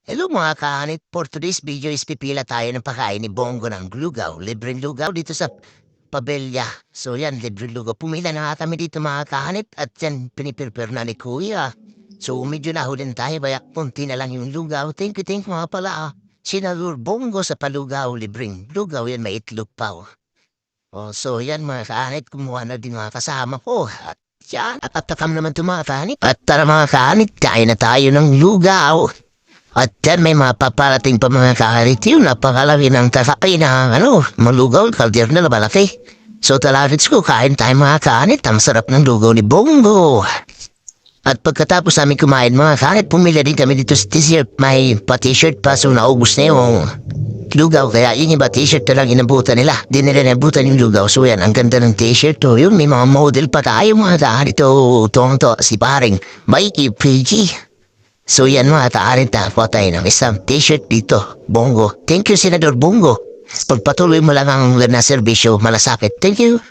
Hello mga kahanit, for today's video is pipila tayo ng pagkain ni Bongo ng lugaw. Libreng lugaw dito sa Pabelya. So yan, libreng lugaw. Pumila na nga kami dito mga kahanit at yan pinipirper na ni Kuya. So medyo nahulin tayo, baya punti na lang yung lugaw. Thank you mga pala. Sinalur Bongo sa palugaw, libreng lugaw yan, may itlog pa. So yan mga kahanit, kumuha na din mga kasama ko. At yan, at atakam naman ito mga kahanit. At tara mga kahanit, kain na tayo ng lugaw. At yan may mapaparating pa mga kaharitiw, napakalaki ng tasakay na malugaw, kalder na malaki. So talagits ko, kain tayo mga kaanit, ang sarap ng lugaw ni Bongo. At pagkatapos namin kumain mga kaanit, pumila din kami dito sa t-shirt, may pa-t-shirt pa, so naubos na yung lugaw, kaya yun yung t-shirt na lang inabutan nila. Di nila inabutan yung lugaw, so yan, ang ganda ng t-shirt to, yun, may mga model pa tayo mga kaanit, to, si paring Mikey PG. So yan mga taarin tapo tayo ng isang t-shirt dito, Bongo. Thank you, Senador Bongo. Pagpatuloy mo lang ang na serbisyo, malasakit. Thank you.